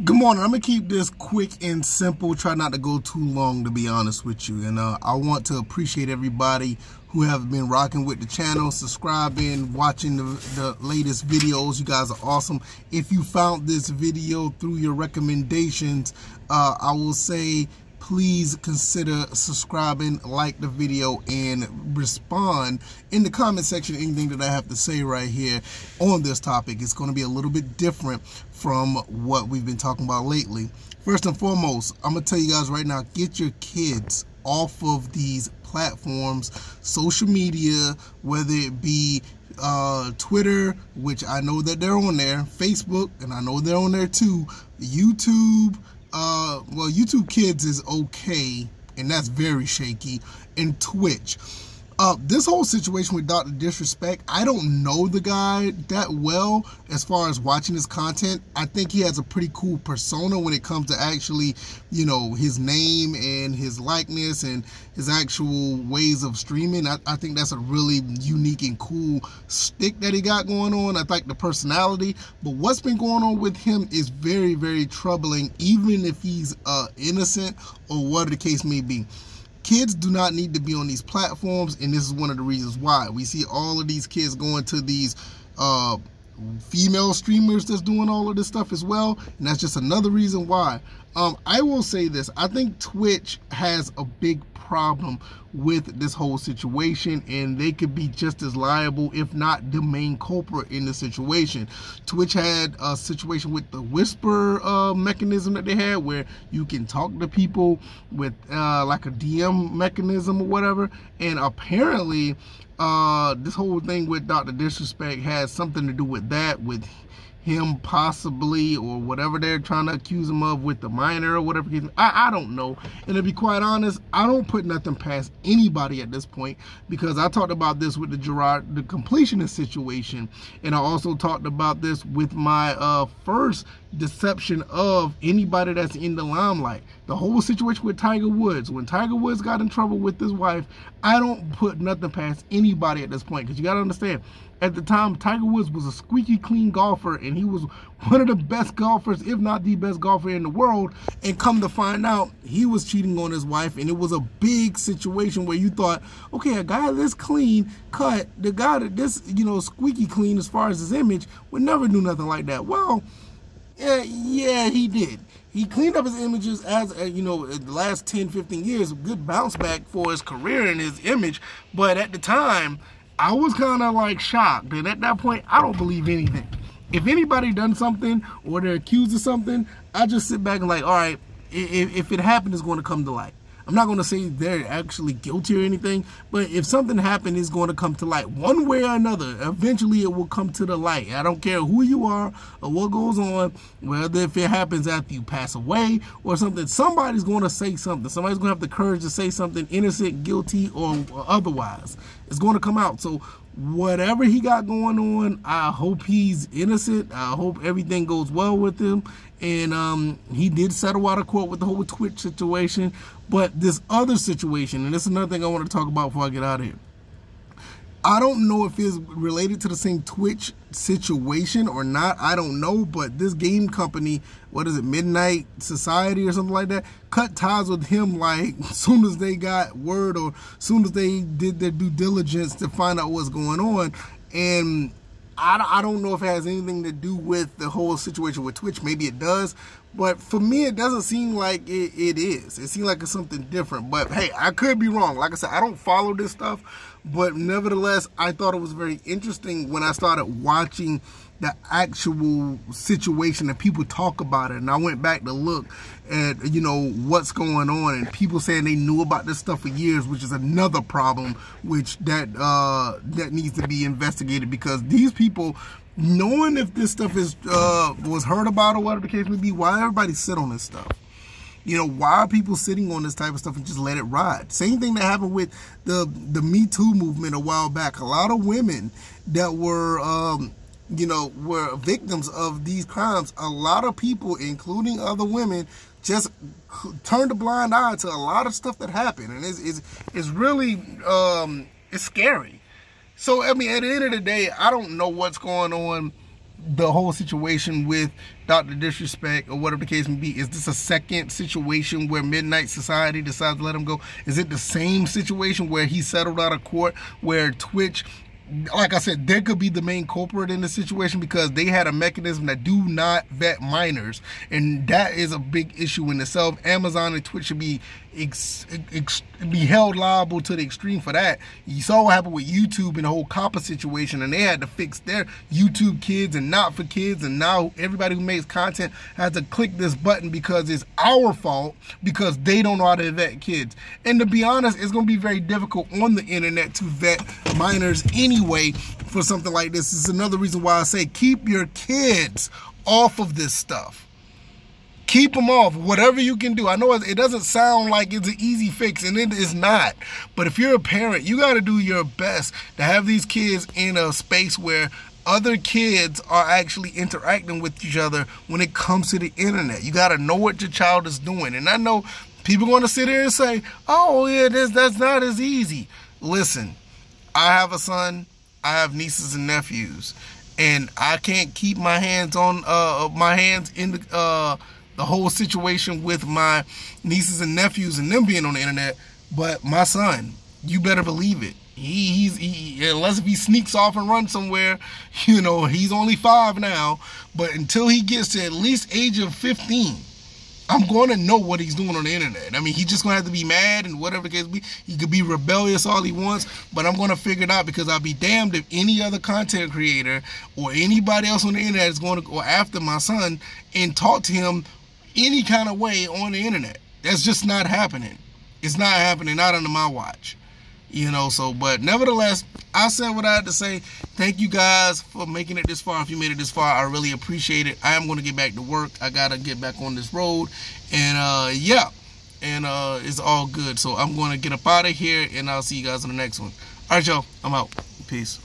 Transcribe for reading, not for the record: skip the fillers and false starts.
Good morning. I'm going to keep this quick and simple. Try not to go too long, to be honest with you. And I want to appreciate everybody who have been rocking with the channel, subscribing, watching the latest videos. You guys are awesome. If you found this video through your recommendations, I will say please consider subscribing, like the video, and respond in the comment section anything that I have to say right here on this topic. It's going to be a little bit different from what we've been talking about lately. First and foremost, I'm going to tell you guys right now, get your kids off of these platforms, social media, whether it be Twitter, which I know that they're on there, Facebook, and I know they're on there too, YouTube. Well, YouTube Kids is okay, and that's very shaky, and Twitch. This whole situation with Dr. Disrespect, I don't know the guy that well as far as watching his content. I think he has a pretty cool persona when it comes to actually, you know, his name and his likeness and his actual ways of streaming. I think that's a really unique and cool stick that he got going on. I like the personality, but what's been going on with him is very, very troubling, even if he's innocent or what the case may be. Kids do not need to be on these platforms, and this is one of the reasons why. We see all of these kids going to these female streamers that's doing all of this stuff as well, and that's just another reason why. I will say this. I think Twitch has a big problem with this whole situation, and they could be just as liable, if not the main culprit in the situation. Twitch had a situation with the whisper mechanism that they had, where you can talk to people with like a DM mechanism or whatever, and apparently this whole thing with Dr. Disrespect has something to do with that, with him possibly, or whatever they're trying to accuse him of with the minor or whatever. I don't know. And to be quite honest, I don't put nothing past anybody at this point, because I talked about this with the completionist situation, and I also talked about this with my first deception of anybody that's in the limelight. The whole situation with Tiger Woods. When Tiger Woods got in trouble with his wife, I don't put nothing past anybody at this point, because you got to understand, at the time, Tiger Woods was a squeaky clean golfer, and he was one of the best golfers, if not the best golfer in the world. And come to find out, he was cheating on his wife, and it was a big situation where you thought, okay, a guy this clean cut, the guy that this, you know, squeaky clean as far as his image, would never do nothing like that. Well, yeah, he did. He cleaned up his images as, you know, the last 10, 15 years, a good bounce back for his career and his image. But at the time, I was kind of like shocked. And at that point, I don't believe anything. If anybody done something or they're accused of something, I just sit back and like, all right, if it happened, it's going to come to light. I'm not going to say they're actually guilty or anything, but if something happened, it's going to come to light. One way or another, eventually it will come to the light. I don't care who you are or what goes on, whether if it happens after you pass away or something, somebody's going to say something. Somebody's going to have the courage to say something, innocent, guilty, or otherwise. It's going to come out. So whatever he got going on, I hope he's innocent. I hope everything goes well with him. And he did settle out of court with the whole Twitch situation. But this other situation, and this is another thing I want to talk about before I get out of here. I don't know if it's related to the same Twitch situation or not. I don't know, but this game company, what is it, Midnight Society or something like that, cut ties with him like as soon as they got word or as soon as they did their due diligence to find out what's going on. And I don't know if it has anything to do with the whole situation with Twitch. Maybe it does. But for me, it doesn't seem like it is. It seems like it's something different. But hey, I could be wrong. Like I said, I don't follow this stuff. But nevertheless, I thought it was very interesting when I started watching the actual situation and people talk about it. And I went back to look at, you know, what's going on, and people saying they knew about this stuff for years, which is another problem, which that needs to be investigated, because these people, knowing if this stuff is was heard about or whatever the case may be, why everybody sit on this stuff? You know, why are people sitting on this type of stuff and just let it ride? Same thing that happened with the Me Too movement a while back. A lot of women that were you know, were victims of these crimes. A lot of people, including other women, just turned a blind eye to a lot of stuff that happened, and it's really it's scary. So I mean, at the end of the day, I don't know what's going on the whole situation with Dr. Disrespect or whatever the case may be? Is this a second situation where Midnight Society decides to let him go? Is it the same situation where he settled out of court, where Twitch, like I said, they could be the main culprit in the situation because they had a mechanism that do not vet minors, and that is a big issue in itself. Amazon and Twitch should be held liable to the extreme for that. You saw what happened with YouTube and the whole COPPA situation, and they had to fix their YouTube Kids and Not for Kids, and now everybody who makes content has to click this button because it's our fault because they don't know how to vet kids. And to be honest, it's going to be very difficult on the internet to vet minors anyway for something like this. This is another reason why I say keep your kids off of this stuff. Keep them off, whatever you can do. I know it doesn't sound like it's an easy fix, and it is not. But if you're a parent, you got to do your best to have these kids in a space where other kids are actually interacting with each other when it comes to the internet. You got to know what your child is doing. And I know people are going to sit here and say, oh, yeah, that's not as easy. Listen, I have a son. I have nieces and nephews. And I can't keep my hands on in the whole situation with my nieces and nephews and them being on the internet, but my son, you better believe it. Unless if he sneaks off and runs somewhere, you know, he's only 5 now, but until he gets to at least age of 15, I'm going to know what he's doing on the internet. I mean, he's just going to have to be mad and whatever the case be. He could be rebellious all he wants, but I'm going to figure it out because I'll be damned if any other content creator or anybody else on the internet is going to go after my son and talk to him any kind of way on the internet. That's just not happening. It's not happening, not under my watch. You know, so, but nevertheless, I said what I had to say. Thank you guys for making it this far. If you made it this far, I really appreciate it. I am going to get back to work. I got to get back on this road. And, yeah. And, it's all good. So I'm going to get up out of here, and I'll see you guys in the next one. All right, y'all. I'm out. Peace.